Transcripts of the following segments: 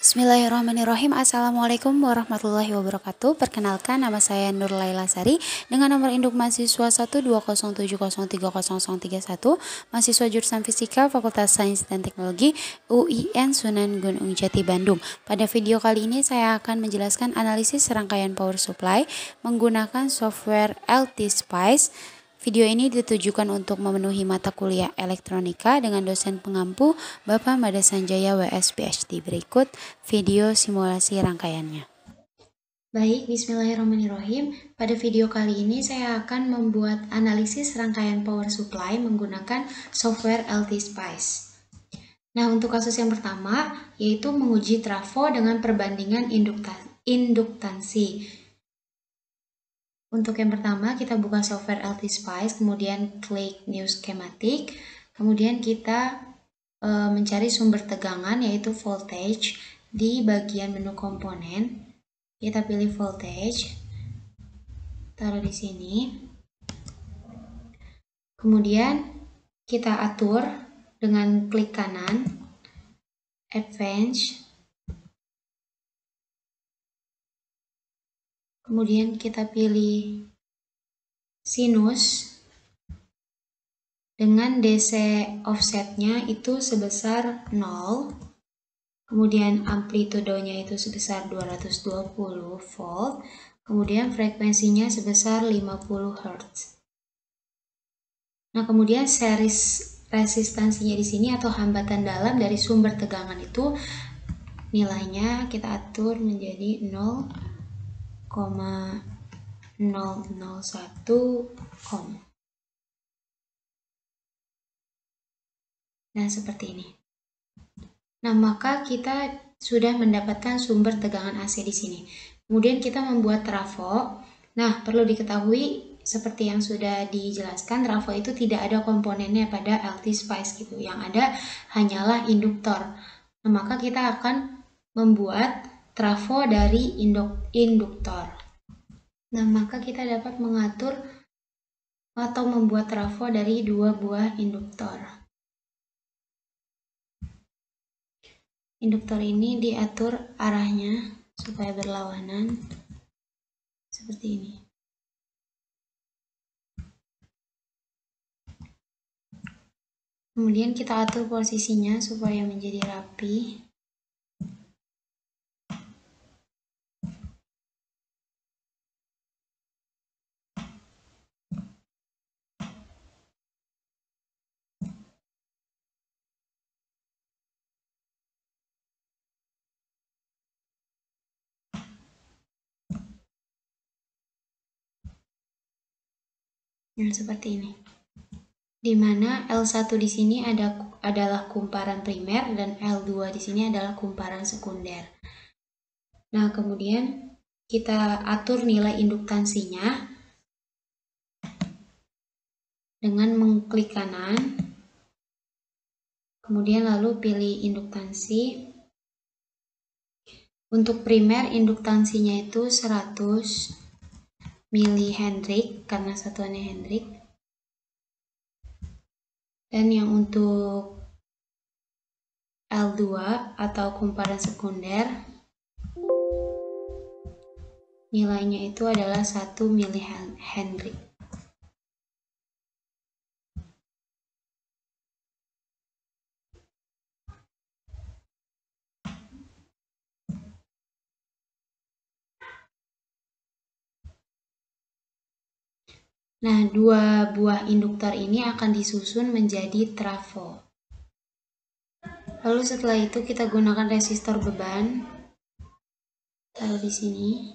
Bismillahirrahmanirrahim. Assalamualaikum warahmatullahi wabarakatuh. Perkenalkan, nama saya Nur Laila Sari dengan nomor induk mahasiswa 12070300131, mahasiswa jurusan Fisika Fakultas Sains dan Teknologi UIN Sunan Gunung Jati Bandung. Pada video kali ini saya akan menjelaskan analisis serangkaian power supply menggunakan software LT Spice. Video ini ditujukan untuk memenuhi mata kuliah elektronika dengan dosen pengampu Bapak Mada Sanjaya WS PhD. Berikut video simulasi rangkaiannya. Baik, bismillahirrahmanirrahim. Pada video kali ini saya akan membuat analisis rangkaian power supply menggunakan software LT Spice. Nah, untuk kasus yang pertama yaitu menguji trafo dengan perbandingan induktansi. Untuk yang pertama, kita buka software LT Spice, kemudian klik New Schematic, kemudian kita mencari sumber tegangan yaitu voltage di bagian menu komponen. Kita pilih voltage, taruh di sini. Kemudian kita atur dengan klik kanan, Advance. Kemudian kita pilih sinus dengan DC offsetnya itu sebesar 0. Kemudian amplitudonya itu sebesar 220 volt. Kemudian frekuensinya sebesar 50 Hz. Nah, kemudian series resistansinya di sini atau hambatan dalam dari sumber tegangan itu nilainya kita atur menjadi 0,001 ohm. Nah, seperti ini. Nah, maka kita sudah mendapatkan sumber tegangan AC di sini. Kemudian kita membuat trafo. Nah, perlu diketahui seperti yang sudah dijelaskan, trafo itu tidak ada komponennya pada LT Spice gitu. Yang ada hanyalah induktor. Nah, maka kita akan membuat trafo dari induktor. Nah, maka kita dapat mengatur atau membuat trafo dari dua buah induktor. Induktor ini diatur arahnya supaya berlawanan seperti ini. Kemudian kita atur posisinya supaya menjadi rapi. Nah, seperti ini. Di mana L1 di sini adalah kumparan primer dan L2 di sini adalah kumparan sekunder. Nah, kemudian kita atur nilai induktansinya dengan mengklik kanan. Kemudian lalu pilih induktansi. Untuk primer induktansinya itu 100 mH karena satuannya Hendrik. Dan yang untuk L2 atau kumparan sekunder nilainya itu adalah 1 mH. Nah, dua buah induktor ini akan disusun menjadi trafo. Lalu setelah itu kita gunakan resistor beban. Taruh di sini.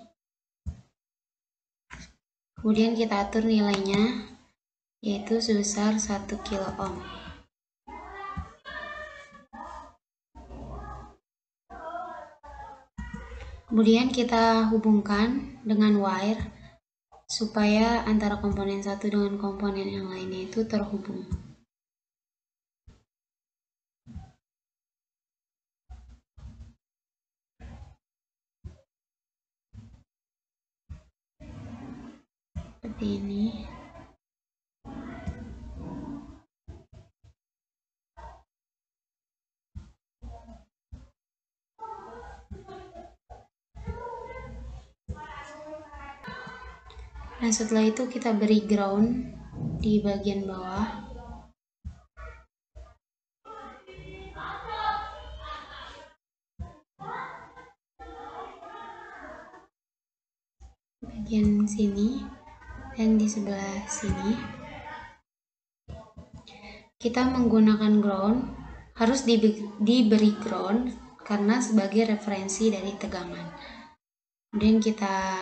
Kemudian kita atur nilainya yaitu sebesar 1 kilo ohm. Kemudian kita hubungkan dengan wire supaya antara komponen satu dengan komponen yang lainnya itu terhubung. Seperti ini. Nah, setelah itu kita beri ground di bagian bawah. Bagian sini dan di sebelah sini. Kita menggunakan ground, harus diberi ground karena sebagai referensi dari tegangan. Kemudian kita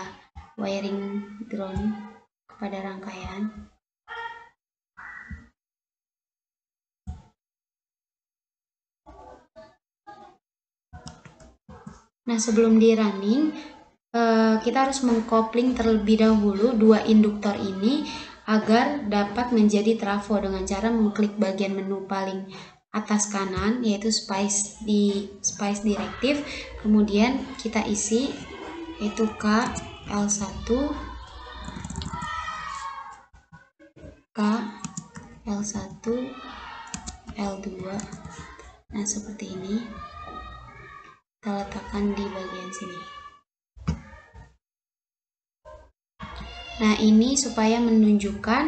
wiring ground kepada rangkaian. Nah, sebelum di running, kita harus mengkopling terlebih dahulu dua induktor ini agar dapat menjadi trafo dengan cara mengklik bagian menu paling atas kanan, yaitu spice directive. Kemudian kita isi yaitu K, L1, K, L1, L2. Nah, seperti ini. Kita letakkan di bagian sini. Nah, ini supaya menunjukkan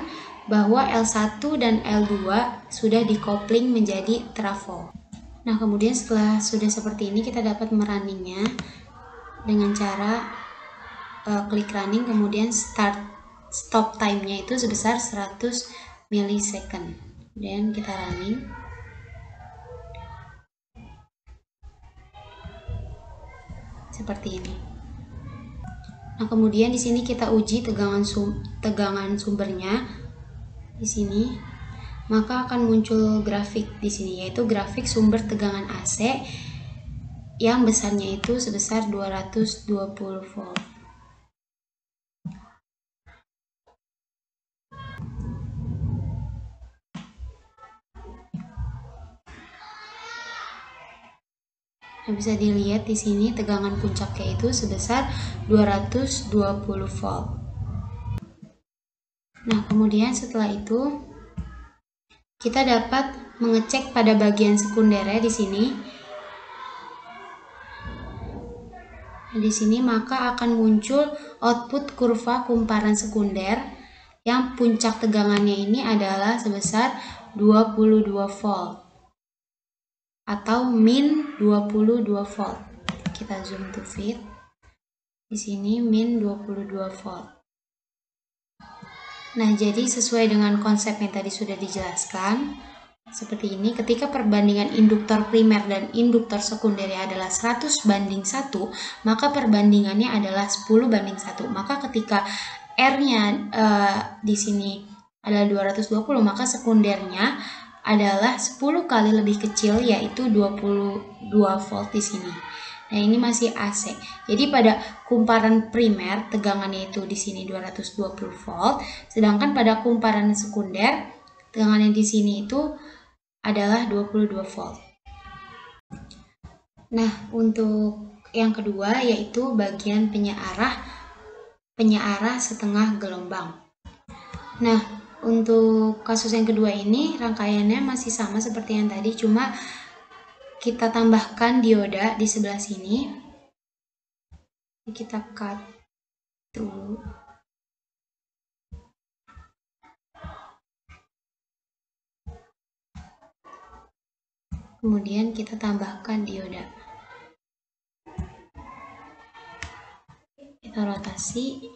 bahwa L1 dan L2 sudah dikopling menjadi trafo. Nah, kemudian setelah sudah seperti ini, kita dapat merunningnya dengan cara klik running, kemudian stop time-nya itu sebesar 100 milisecond. Kemudian kita running. Seperti ini. Nah, kemudian di sini kita uji tegangan sumbernya di sini, maka akan muncul grafik di sini, yaitu grafik sumber tegangan AC yang besarnya itu sebesar 220 volt. Nah, bisa dilihat di sini tegangan puncaknya itu sebesar 220 volt. Nah, kemudian setelah itu kita dapat mengecek pada bagian sekundernya di sini. Nah, di sini maka akan muncul output kurva kumparan sekunder yang puncak tegangannya ini adalah sebesar 22 volt. Atau min 22 volt. Kita zoom to fit. Di sini min 22 volt. Nah, jadi sesuai dengan konsep yang tadi sudah dijelaskan, seperti ini, ketika perbandingan induktor primer dan induktor sekunder adalah 100:1, maka perbandingannya adalah 10:1. Maka ketika R-nya di sini adalah 220, maka sekundernya adalah 10 kali lebih kecil, yaitu 22 volt di sini. Nah, ini masih AC. Jadi pada kumparan primer tegangannya itu di sini 220 volt, sedangkan pada kumparan sekunder tegangannya di sini itu adalah 22 volt. Nah, untuk yang kedua yaitu bagian penyearah setengah gelombang. Nah, untuk kasus yang kedua ini rangkaiannya masih sama seperti yang tadi, cuma kita tambahkan dioda di sebelah sini. Kita cut dulu. Kemudian kita tambahkan dioda. Kita rotasi.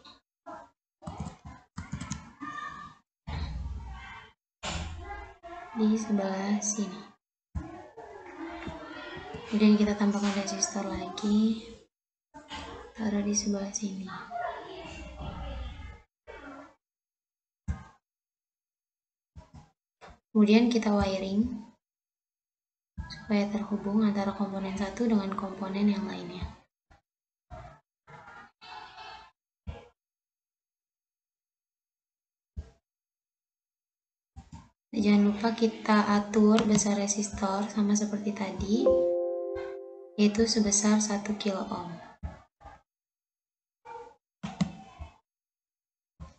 Di sebelah sini. Kemudian kita tambahkan resistor lagi, taruh di sebelah sini. Kemudian kita wiring supaya terhubung antara komponen satu dengan komponen yang lainnya. Jangan lupa kita atur besar resistor sama seperti tadi, yaitu sebesar 1 kilo ohm.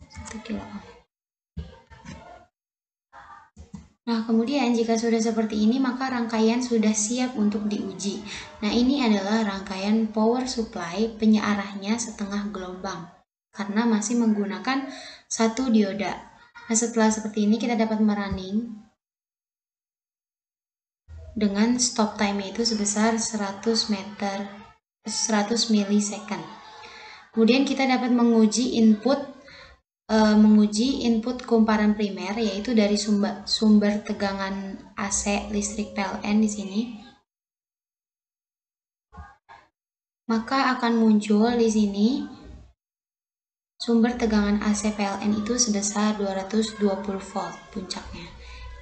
1 kilo ohm. Nah, kemudian jika sudah seperti ini, maka rangkaian sudah siap untuk diuji. Nah, ini adalah rangkaian power supply penyearahnya setengah gelombang. karena masih menggunakan satu dioda. Nah, setelah seperti ini kita dapat merunning dengan stop time itu sebesar 100 milisecond. Kemudian kita dapat menguji input kumparan primer, yaitu dari sumber tegangan AC listrik PLN di sini. Maka akan muncul di sini sumber tegangan AC PLN itu sebesar 220 volt puncaknya.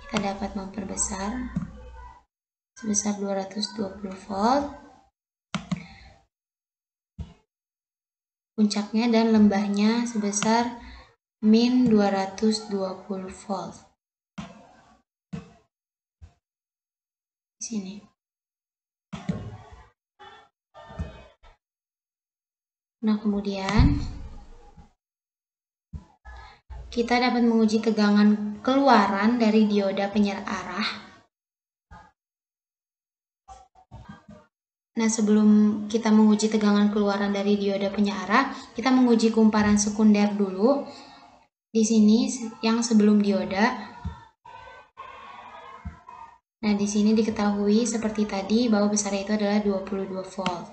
Kita dapat memperbesar sebesar 220 volt puncaknya, dan lembahnya sebesar min 220 volt. Di sini. Nah, kemudian kita dapat menguji tegangan keluaran dari dioda penyerat arah. Nah, sebelum kita menguji tegangan keluaran dari dioda penyearah, kita menguji kumparan sekunder dulu. Di sini yang sebelum dioda. Nah, di sini diketahui seperti tadi bahwa besarnya itu adalah 22 volt.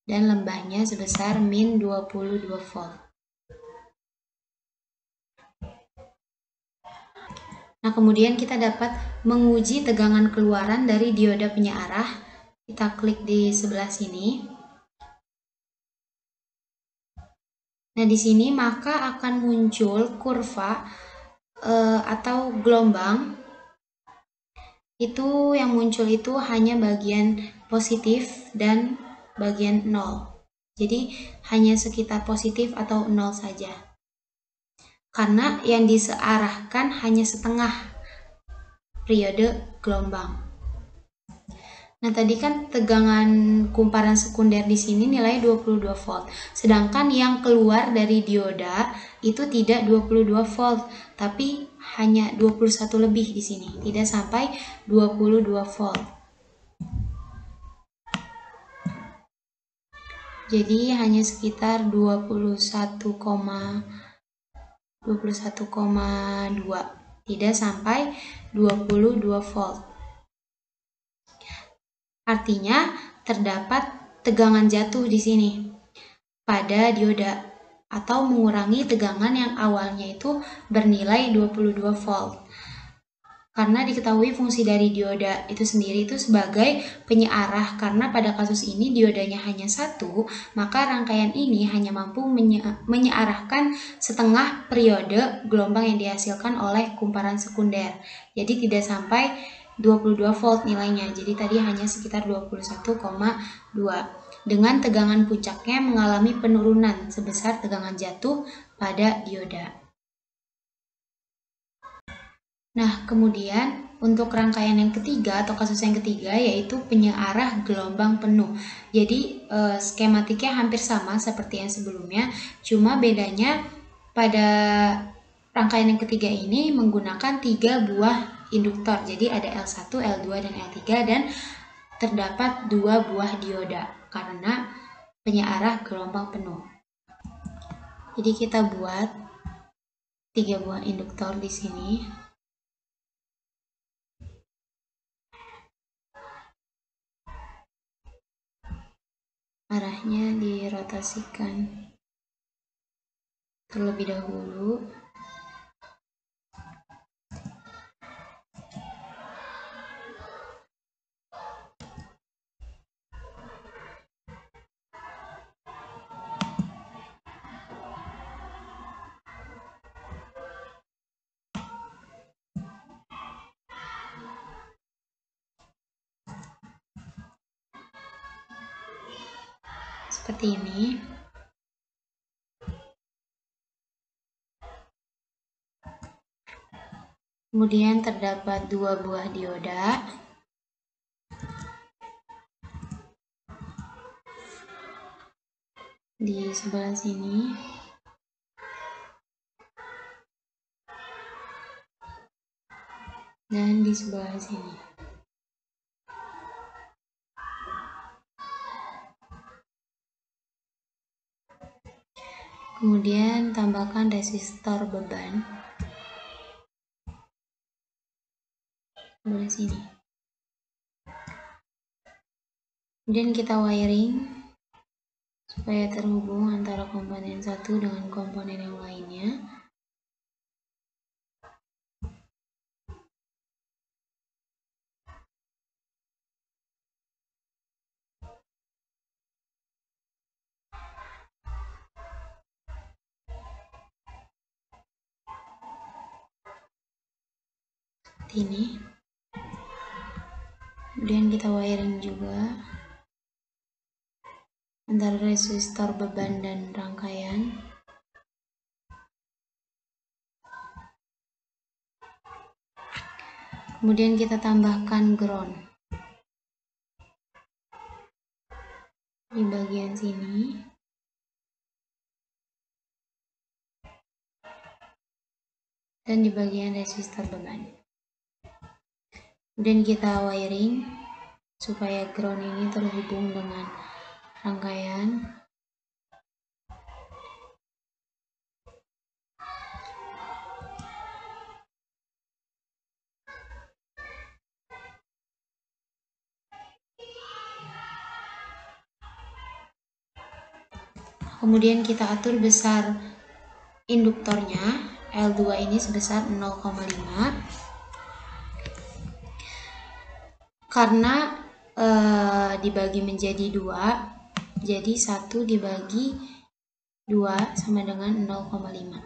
Dan lembahnya sebesar min 22 volt. Nah, kemudian kita dapat menguji tegangan keluaran dari dioda penyearah. Kita klik di sebelah sini. Nah, di sini maka akan muncul kurva atau gelombang. Itu yang muncul itu hanya bagian positif dan bagian 0. Jadi hanya sekitar positif atau 0 saja. Karena yang disearahkan hanya setengah periode gelombang. Nah, tadi kan tegangan kumparan sekunder di sini nilai 22 volt. Sedangkan yang keluar dari dioda itu tidak 22 volt, tapi hanya 21 lebih di sini, tidak sampai 22 volt. Jadi hanya sekitar 21,2, tidak sampai 22 volt. Artinya terdapat tegangan jatuh di sini pada dioda, atau mengurangi tegangan yang awalnya itu bernilai 22 volt. Karena diketahui fungsi dari dioda itu sendiri itu sebagai penyearah, karena pada kasus ini diodanya hanya satu, maka rangkaian ini hanya mampu menyearahkan setengah periode gelombang yang dihasilkan oleh kumparan sekunder. Jadi tidak sampai 22 volt nilainya, jadi tadi hanya sekitar 21,2. Dengan tegangan puncaknya mengalami penurunan sebesar tegangan jatuh pada dioda. Nah, kemudian untuk rangkaian yang ketiga atau kasus yang ketiga, yaitu penyearah gelombang penuh. Jadi skematiknya hampir sama seperti yang sebelumnya, cuma bedanya pada rangkaian yang ketiga ini menggunakan 3 buah induktor. Jadi ada L1, L2, dan L3, dan terdapat 2 buah dioda karena penyearah gelombang penuh. Jadi kita buat 3 buah induktor di sini. Arahnya dirotasikan terlebih dahulu. Seperti ini. Kemudian terdapat 2 buah dioda. Di sebelah sini. Dan di sebelah sini. Kemudian tambahkan resistor beban sebelah sini. Kemudian kita wiring supaya terhubung antara komponen satu dengan komponen yang lainnya. Seperti ini. Kemudian kita wiring juga antara resistor beban dan rangkaian. Kemudian kita tambahkan ground di bagian sini. Dan di bagian resistor beban. Kemudian kita wiring supaya ground ini terhubung dengan rangkaian. Kemudian kita atur besar induktornya, L2 ini sebesar 0,5. Karena dibagi menjadi 2, jadi 1 dibagi 2 sama dengan 0,5.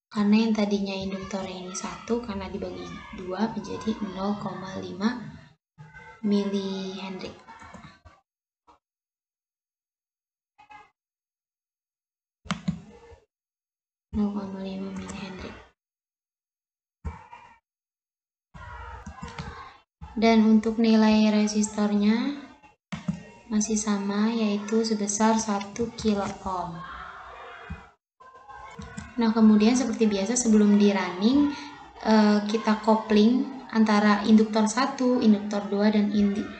Karena yang tadinya induktornya ini 1, karena dibagi 2 menjadi 0,5 mH. Dan untuk nilai resistornya masih sama, yaitu sebesar 1 kilo ohm. Nah, kemudian seperti biasa sebelum di running kita kopling antara induktor 1, induktor 2 dan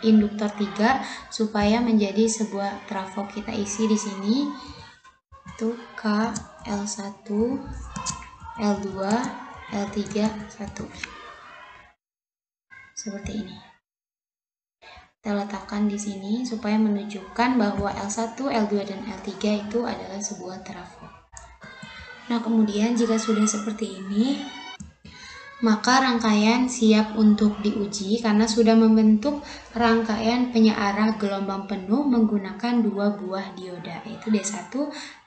induktor 3 supaya menjadi sebuah trafo. Kita isi di sini itu K, L1, L2, L3, 1. Seperti ini. Kita letakkan di sini supaya menunjukkan bahwa L1, L2 dan L3 itu adalah sebuah trafo. Nah, kemudian jika sudah seperti ini, maka rangkaian siap untuk diuji karena sudah membentuk rangkaian penyearah gelombang penuh menggunakan 2 buah dioda, yaitu D1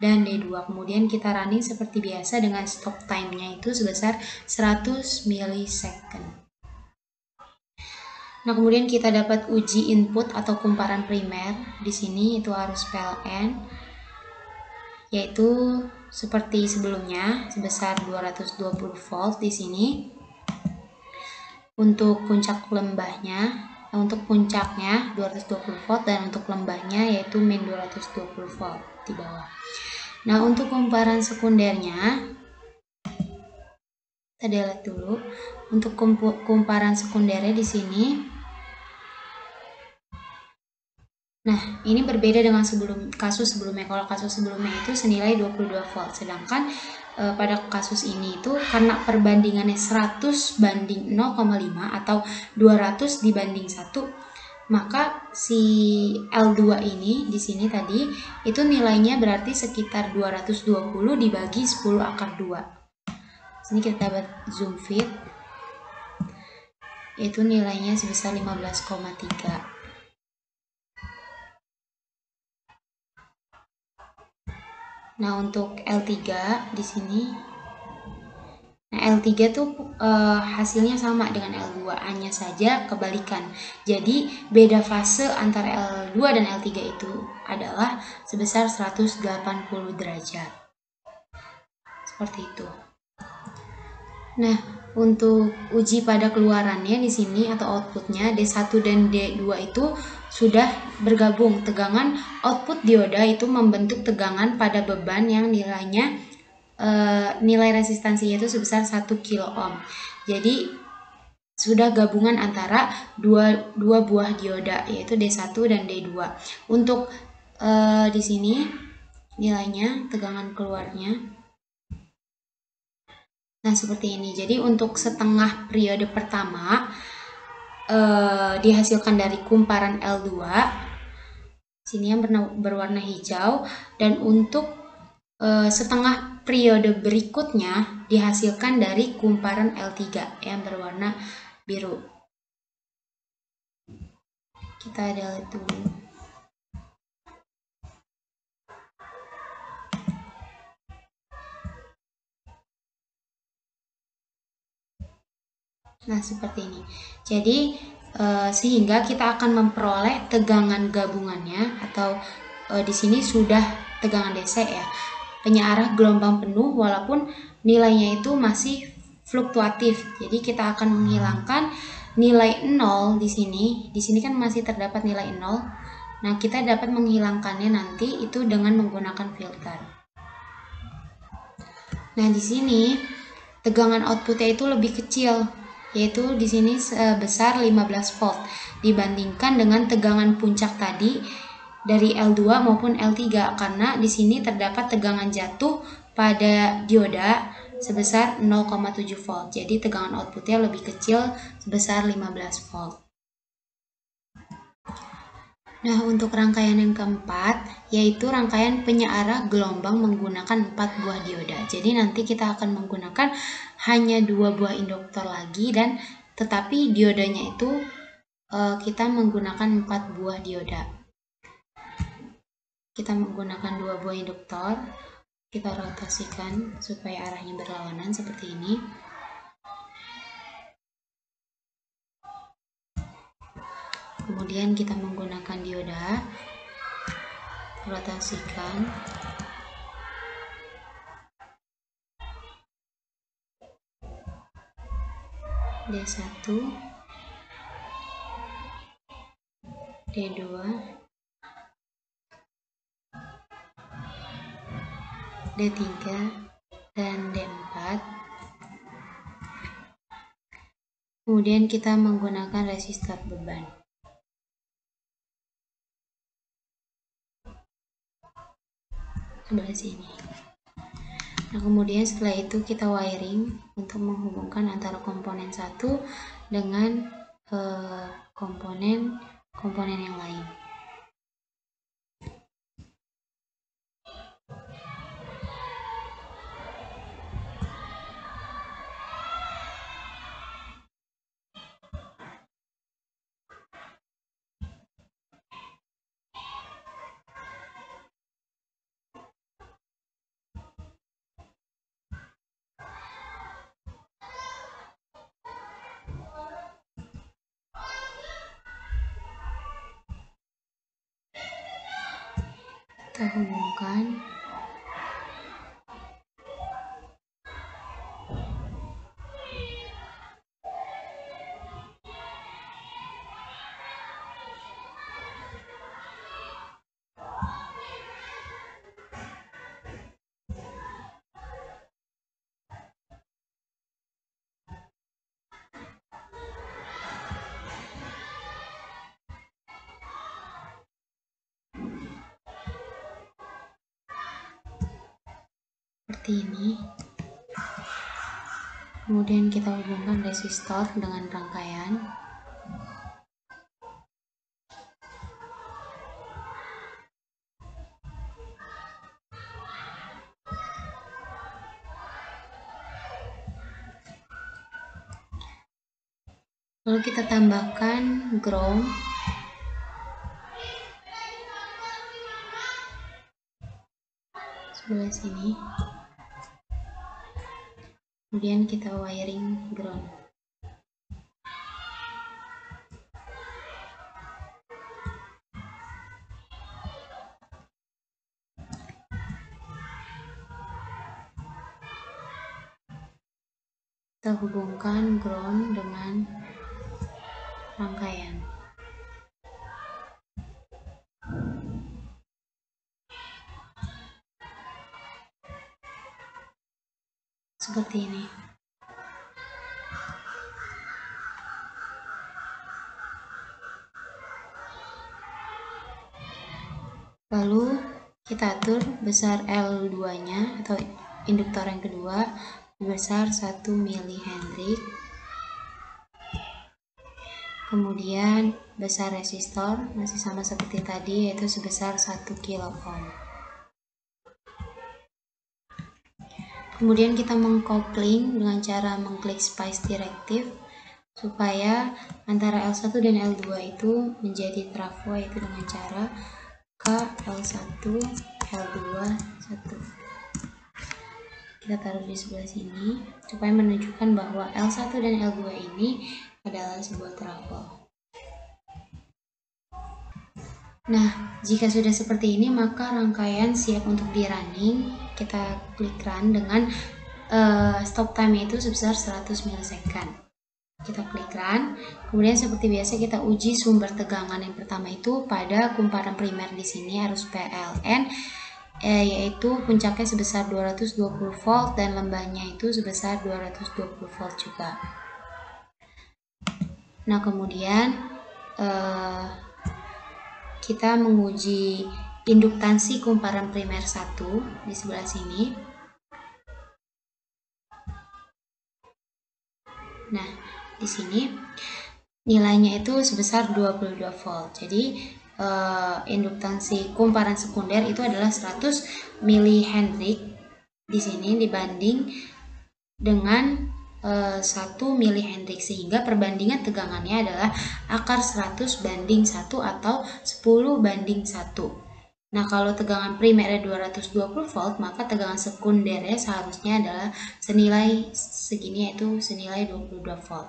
dan D2. Kemudian kita running seperti biasa dengan stop time-nya itu sebesar 100 milisecond. Nah, kemudian kita dapat uji input atau kumparan primer. Di sini itu harus PLN, yaitu seperti sebelumnya sebesar 220 volt di sini. Untuk puncak lembahnya, untuk puncaknya 220 volt dan untuk lembahnya yaitu min 220 volt di bawah. Nah, untuk kumparan sekundernya kita delete dulu. Untuk kumparan sekundernya di sini. Nah, ini berbeda dengan kasus sebelumnya. Kalau kasus sebelumnya itu senilai 22 volt. Sedangkan pada kasus ini itu karena perbandingannya 100 banding 0,5 atau 200 dibanding 1, maka si L2 ini di sini tadi itu nilainya berarti sekitar 220 dibagi 10 akar 2. Sini kita dapat zoom fit, yaitu nilainya sebesar 15,3. Nah, untuk L3 di sini, nah L3 tuh hasilnya sama dengan L2, hanya saja kebalikan. Jadi beda fase antara L2 dan L3 itu adalah sebesar 180 derajat. Seperti itu. Nah, untuk uji pada keluarannya di sini atau outputnya D1 dan D2 itu sudah bergabung. Tegangan output dioda itu membentuk tegangan pada beban yang nilainya nilai resistansinya itu sebesar 1 kilo ohm. Jadi sudah gabungan antara dua buah dioda, yaitu D1 dan D2. Untuk di sini nilainya, tegangan keluarnya. Nah, seperti ini. Jadi untuk setengah periode pertama dihasilkan dari kumparan L2. Sini yang berwarna hijau, dan untuk setengah periode berikutnya dihasilkan dari kumparan L3 yang berwarna biru. Kita delete dulu. Nah, seperti ini. Jadi sehingga kita akan memperoleh tegangan gabungannya, atau di sini sudah tegangan DC ya, penyearah gelombang penuh, walaupun nilainya itu masih fluktuatif. Jadi kita akan menghilangkan nilai 0 di sini. Di sini kan masih terdapat nilai 0. Nah, kita dapat menghilangkannya nanti itu dengan menggunakan filter. Nah, di sini tegangan outputnya itu lebih kecil, yaitu di sini sebesar 15 volt dibandingkan dengan tegangan puncak tadi dari L2 maupun L3, karena di sini terdapat tegangan jatuh pada dioda sebesar 0,7 volt. Jadi tegangan outputnya lebih kecil sebesar 15 volt. Nah, untuk rangkaian yang keempat, yaitu rangkaian penyearah gelombang menggunakan 4 buah dioda. Jadi nanti kita akan menggunakan hanya 2 buah induktor lagi, dan tetapi diodanya itu kita menggunakan 4 buah dioda. Kita menggunakan 2 buah induktor, kita rotasikan supaya arahnya berlawanan seperti ini. Kemudian kita menggunakan dioda, rotasikan. D1, D2, D3, dan D4. Kemudian kita menggunakan resistor beban. Sebelah sini. Nah, kemudian setelah itu kita wiring untuk menghubungkan antara komponen satu dengan komponen yang lain. Kita hubungkan. Seperti ini. Kemudian kita hubungkan resistor dengan rangkaian. Lalu kita tambahkan ground. Sebelah sini. Kemudian kita wiring ground. Kita hubungkan ground dengan rangkaian. Seperti ini. Lalu kita atur besar L2-nya atau induktor yang kedua besar 1 mH. Kemudian besar resistor masih sama seperti tadi, yaitu sebesar 1 kilo ohm. Kemudian kita mengkopling dengan cara mengklik Spice Directive supaya antara L1 dan L2 itu menjadi trafo, yaitu dengan cara KL1 L2 1. Kita taruh di sebelah sini supaya menunjukkan bahwa L1 dan L2 ini adalah sebuah trafo. Nah, jika sudah seperti ini maka rangkaian siap untuk di running. Kita klik run dengan stop time itu sebesar 100 millisecond. Kita klik run, kemudian seperti biasa kita uji sumber tegangan. Yang pertama itu pada kumparan primer di sini arus PLN, yaitu puncaknya sebesar 220 volt dan lembahnya itu sebesar 220 volt juga. Nah, kemudian kita menguji induktansi kumparan primer 1 di sebelah sini. Nah, di sini nilainya itu sebesar 22 volt. Jadi induktansi kumparan sekunder itu adalah 100 mH di sini dibanding dengan 1 mH, sehingga perbandingan tegangannya adalah akar 100 banding 1 atau 10 banding 1. Nah, kalau tegangan primernya 220 volt, maka tegangan sekundernya seharusnya adalah senilai segini, yaitu senilai 22 volt.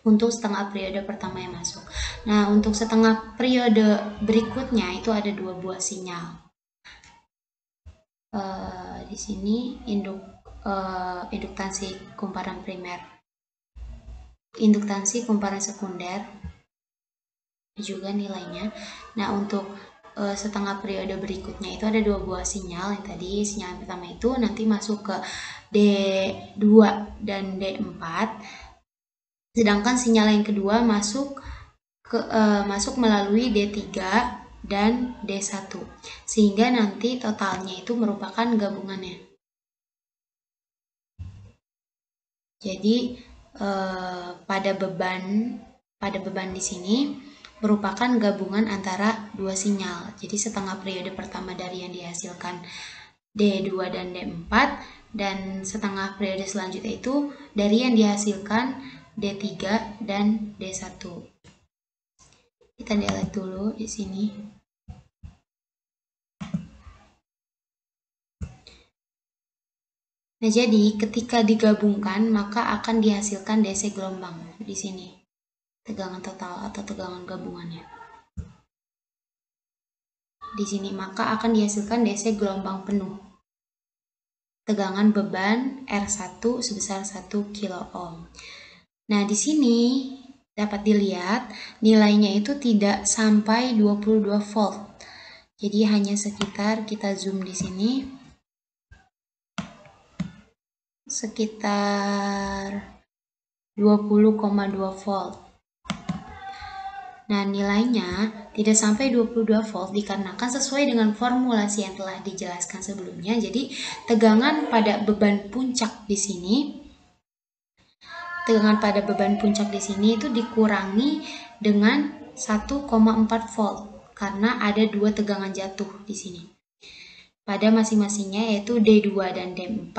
Untuk setengah periode pertama yang masuk. Nah, untuk setengah periode berikutnya itu ada 2 buah sinyal. Di sini induktansi kumparan primer, induktansi kumparan sekunder juga nilainya. Nah, untuk setengah periode berikutnya itu ada 2 buah sinyal. Yang tadi sinyal yang pertama itu nanti masuk ke D2 dan D4, sedangkan sinyal yang kedua masuk melalui D3 dan D1, sehingga nanti totalnya itu merupakan gabungannya. Jadi pada beban di sini merupakan gabungan antara 2 sinyal. Jadi setengah periode pertama dari yang dihasilkan D2 dan D4, dan setengah periode selanjutnya itu dari yang dihasilkan D3 dan D1. Kita delete dulu di sini. Nah, jadi ketika digabungkan maka akan dihasilkan DC gelombang di sini. Tegangan total atau tegangan gabungannya. Di sini maka akan dihasilkan DC gelombang penuh. Tegangan beban R1 sebesar 1 kilo ohm. Nah, di sini dapat dilihat nilainya itu tidak sampai 22 volt. Jadi hanya sekitar, kita zoom di sini, sekitar 20,2 volt. Nah, nilainya tidak sampai 22 volt dikarenakan sesuai dengan formulasi yang telah dijelaskan sebelumnya. Jadi, tegangan pada beban puncak di sini, itu dikurangi dengan 1,4 volt karena ada 2 tegangan jatuh di sini pada masing-masingnya, yaitu D2 dan D4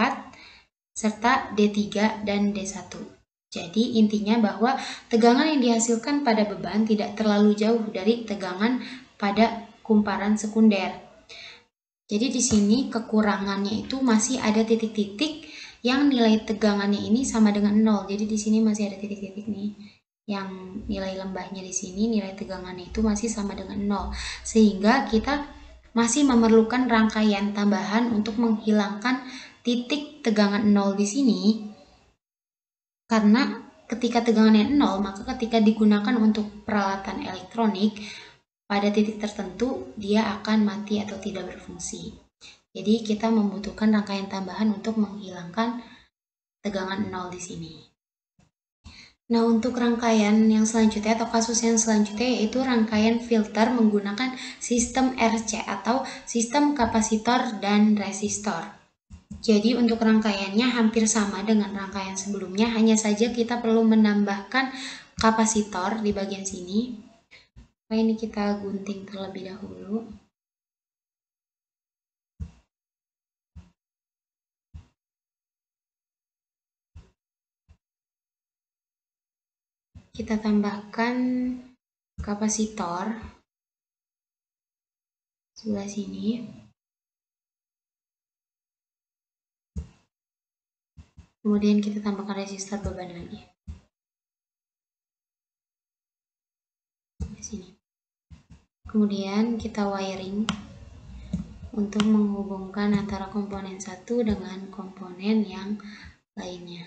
serta D3 dan D1. Jadi intinya bahwa tegangan yang dihasilkan pada beban tidak terlalu jauh dari tegangan pada kumparan sekunder. Jadi di sini kekurangannya itu masih ada titik-titik yang nilai tegangannya ini sama dengan 0. Jadi di sini masih ada titik-titik nih yang nilai lembahnya di sini, nilai tegangannya itu masih sama dengan 0. Sehingga kita masih memerlukan rangkaian tambahan untuk menghilangkan titik tegangan 0 di sini. Karena ketika tegangannya 0, maka ketika digunakan untuk peralatan elektronik, pada titik tertentu dia akan mati atau tidak berfungsi. Jadi kita membutuhkan rangkaian tambahan untuk menghilangkan tegangan 0 di sini. Nah, untuk rangkaian yang selanjutnya atau kasus yang selanjutnya yaitu rangkaian filter menggunakan sistem RC atau sistem kapasitor dan resistor. Jadi untuk rangkaiannya hampir sama dengan rangkaian sebelumnya, hanya saja kita perlu menambahkan kapasitor di bagian sini. Nah, ini kita gunting terlebih dahulu. Kita tambahkan kapasitor sebelah sini. Kemudian kita tambahkan resistor beban lagi. Di sini. Kemudian kita wiring untuk menghubungkan antara komponen satu dengan komponen yang lainnya.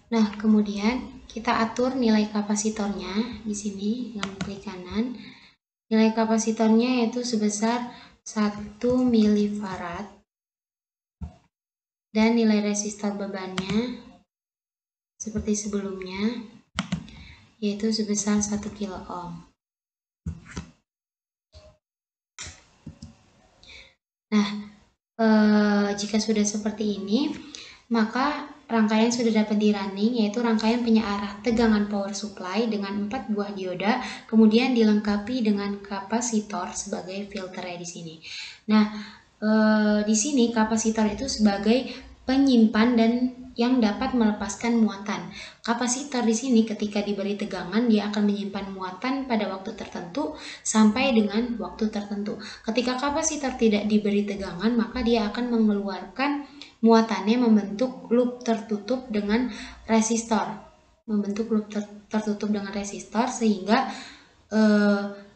Nah, kemudian kita atur nilai kapasitornya di sini dengan klik kanan. Nilai kapasitornya yaitu sebesar 1 milifarad dan nilai resistor bebannya seperti sebelumnya yaitu sebesar 1 kilo ohm. Nah, jika sudah seperti ini, maka rangkaian sudah dapat di running, yaitu rangkaian penyearah tegangan power supply dengan 4 buah dioda, kemudian dilengkapi dengan kapasitor sebagai filternya di sini. Nah, di sini kapasitor itu sebagai penyimpan dan yang dapat melepaskan muatan. Kapasitor di sini ketika diberi tegangan dia akan menyimpan muatan pada waktu tertentu sampai dengan waktu tertentu. Ketika kapasitor tidak diberi tegangan, maka dia akan mengeluarkan muatannya membentuk loop tertutup dengan resistor. Tertutup dengan resistor sehingga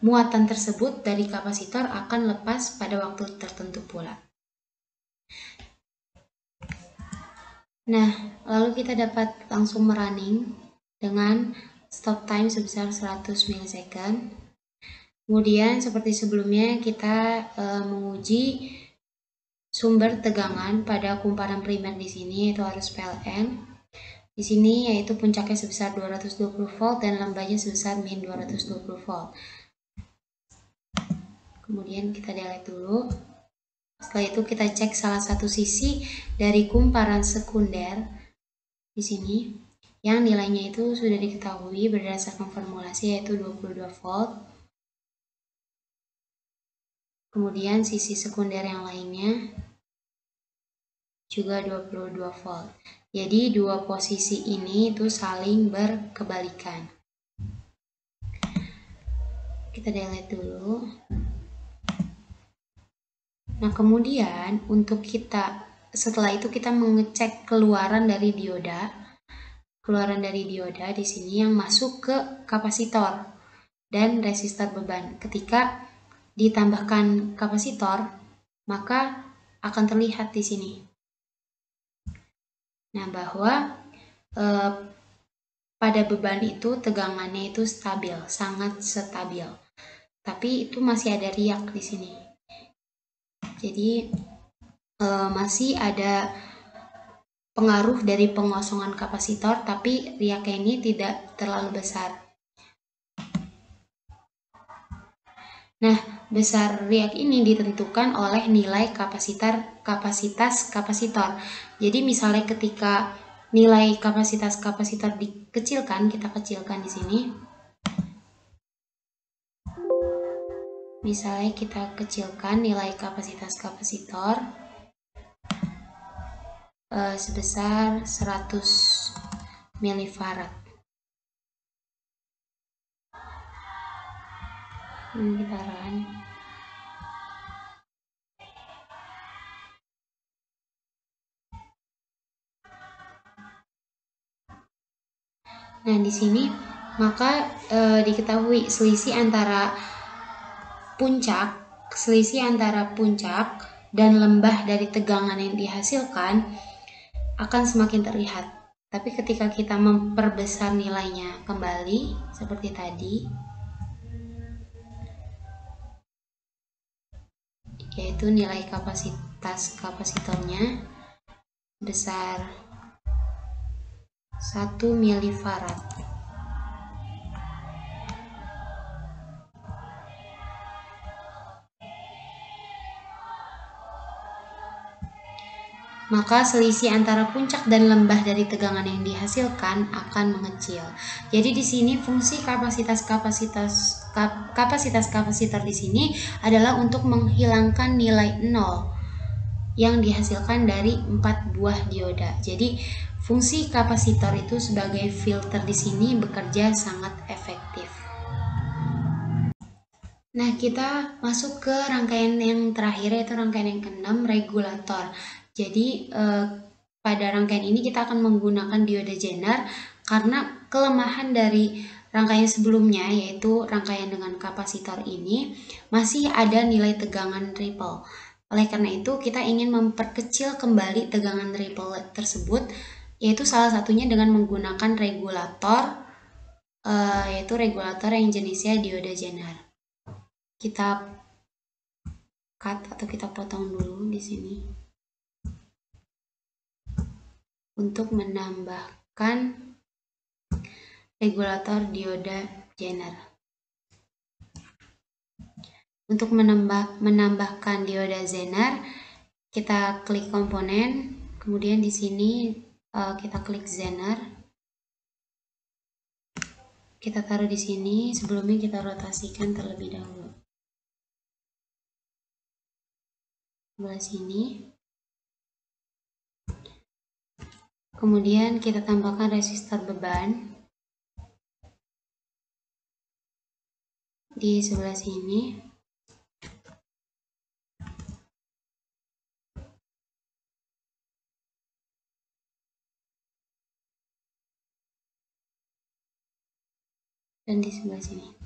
muatan tersebut dari kapasitor akan lepas pada waktu tertentu pula. Nah, lalu kita dapat langsung merunning dengan stop time sebesar 100 milisecond. Kemudian seperti sebelumnya kita menguji sumber tegangan pada kumparan primer di sini yaitu arus PLN. Di sini yaitu puncaknya sebesar 220 volt dan lembahnya sebesar min 220 volt. Kemudian kita delete dulu. Setelah itu kita cek salah satu sisi dari kumparan sekunder di sini yang nilainya itu sudah diketahui berdasarkan formulasi yaitu 22 volt. Kemudian sisi sekunder yang lainnya juga 22 volt. Jadi dua posisi ini itu saling berkebalikan. Kita delete dulu. Nah, kemudian untuk setelah itu kita mengecek keluaran dari dioda. Keluaran dari dioda di sini yang masuk ke kapasitor dan resistor beban. Ketika ditambahkan kapasitor, maka akan terlihat di sini. Nah, bahwa pada beban itu tegangannya itu stabil, sangat stabil. Tapi itu masih ada riak di sini. Jadi masih ada pengaruh dari pengosongan kapasitor, tapi riaknya ini tidak terlalu besar. Nah, besar riak ini ditentukan oleh nilai kapasitas kapasitor. Jadi misalnya ketika nilai kapasitas kapasitor dikecilkan, kita kecilkan di sini. Misalnya kita kecilkan nilai kapasitas kapasitor sebesar 100 milifarad. Ini kita run. Nah, di sini maka diketahui selisih antara puncak dan lembah dari tegangan yang dihasilkan akan semakin terlihat. Tapi ketika kita memperbesar nilainya kembali seperti tadi, yaitu nilai kapasitas kapasitornya besar 1 milifarad. Maka selisih antara puncak dan lembah dari tegangan yang dihasilkan akan mengecil. Jadi di sini fungsi kapasitor di sini adalah untuk menghilangkan nilai 0 yang dihasilkan dari 4 buah dioda. Jadi fungsi kapasitor itu sebagai filter di sini bekerja sangat efektif. Nah, kita masuk ke rangkaian yang terakhir, yaitu rangkaian yang ke-6, regulator. Jadi pada rangkaian ini kita akan menggunakan dioda Zener karena kelemahan dari rangkaian sebelumnya, yaitu rangkaian dengan kapasitor ini masih ada nilai tegangan ripple. Oleh karena itu kita ingin memperkecil kembali tegangan ripple tersebut, yaitu salah satunya dengan menggunakan regulator, yaitu regulator yang jenisnya dioda Zener. Kita cut atau kita potong dulu di sini untuk menambahkan regulator dioda Zener. Untuk menambahkan dioda Zener, kita klik komponen, kemudian di sini kita klik Zener. Kita taruh di sini, sebelumnya kita rotasikan terlebih dahulu. Sebelah sini. Kemudian kita tambahkan resistor beban di sebelah sini. Dan di sebelah sini.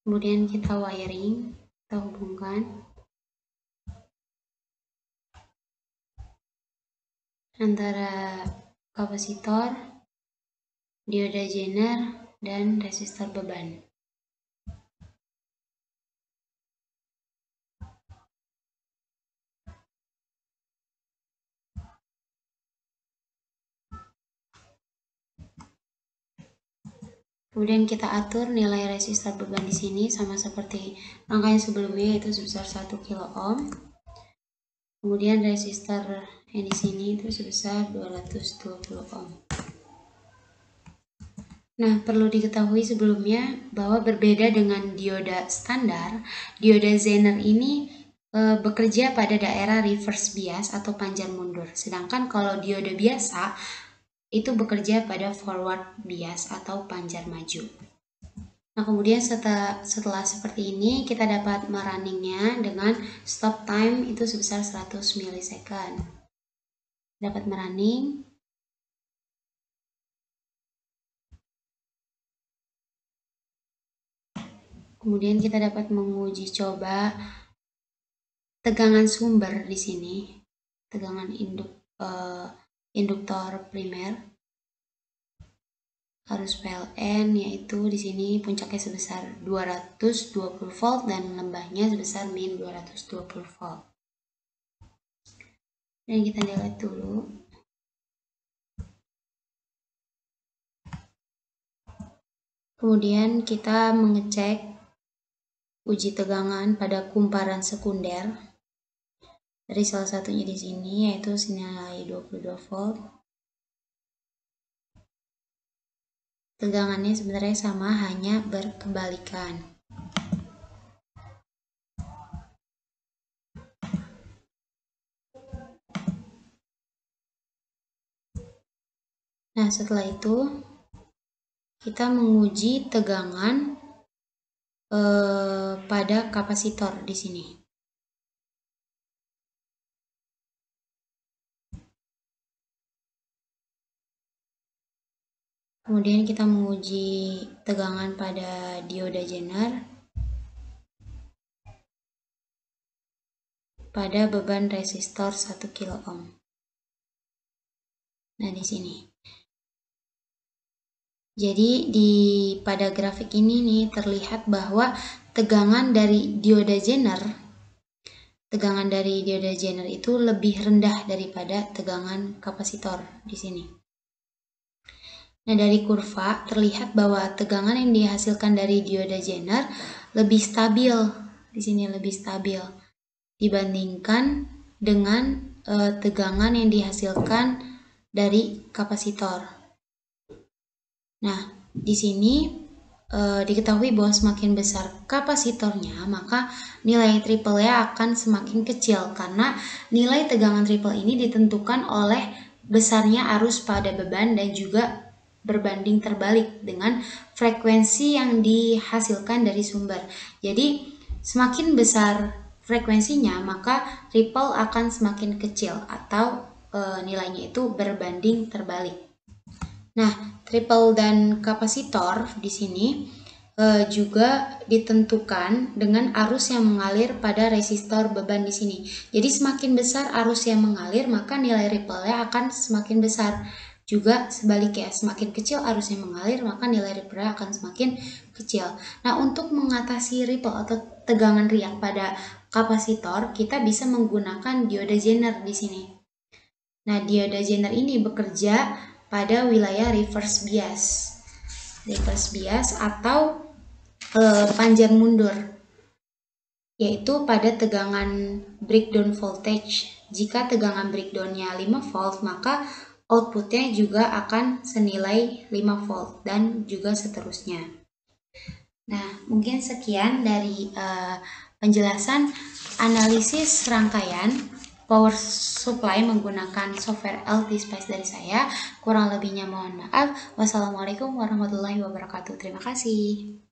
Kemudian kita wiring, kita hubungkan antara kapasitor, dioda Zener, dan resistor beban. Kemudian kita atur nilai resistor beban di sini sama seperti rangkaian sebelumnya, yaitu sebesar 1 kilo ohm. Kemudian resistor yang di sini itu sebesar 220 ohm. Nah, perlu diketahui sebelumnya bahwa berbeda dengan dioda standar, dioda Zener ini bekerja pada daerah reverse bias atau panjang mundur. Sedangkan kalau dioda biasa itu bekerja pada forward bias atau panjar maju. Nah, kemudian setelah seperti ini kita dapat merunningnya dengan stop time itu sebesar 100 milisecond. Dapat merunning. Kemudian kita dapat menguji coba tegangan sumber di sini, tegangan induktor primer, arus PLN, yaitu di sini puncaknya sebesar 220 volt dan lembahnya sebesar min 220 volt. Dan kita delete dulu. Kemudian kita mengecek uji tegangan pada kumparan sekunder. Dari salah satunya di sini, yaitu senilai 22 volt. Tegangannya sebenarnya sama, hanya berkebalikan. Nah, setelah itu kita menguji tegangan pada kapasitor di sini. Kemudian kita menguji tegangan pada dioda Zener pada beban resistor 1 kilo ohm. Nah, di sini. Jadi pada grafik ini nih terlihat bahwa tegangan dari dioda Zener itu lebih rendah daripada tegangan kapasitor di sini. Nah, dari kurva terlihat bahwa tegangan yang dihasilkan dari dioda Zener lebih stabil. Di sini lebih stabil dibandingkan dengan tegangan yang dihasilkan dari kapasitor. Nah, di sini diketahui bahwa semakin besar kapasitornya, maka nilai triple-nya akan semakin kecil karena nilai tegangan triple ini ditentukan oleh besarnya arus pada beban dan juga berbanding terbalik dengan frekuensi yang dihasilkan dari sumber. Jadi, semakin besar frekuensinya, maka ripple akan semakin kecil atau nilainya itu berbanding terbalik. Nah, triple dan kapasitor di sini juga ditentukan dengan arus yang mengalir pada resistor beban di sini. Jadi semakin besar arus yang mengalir, maka nilai ripple-nya akan semakin besar. Juga sebaliknya, semakin kecil arus yang mengalir, maka nilai ripple-nya akan semakin kecil. Nah, untuk mengatasi ripple atau tegangan riak pada kapasitor, kita bisa menggunakan dioda Zener di sini. Nah, dioda Zener ini bekerja pada wilayah reverse bias atau panjang mundur, yaitu pada tegangan breakdown voltage. Jika tegangan breakdownnya 5 volt, maka outputnya juga akan senilai 5 volt dan juga seterusnya. Nah, mungkin sekian dari penjelasan analisis rangkaian power supply menggunakan software LTSpace dari saya. Kurang lebihnya mohon maaf. Wassalamualaikum warahmatullahi wabarakatuh. Terima kasih.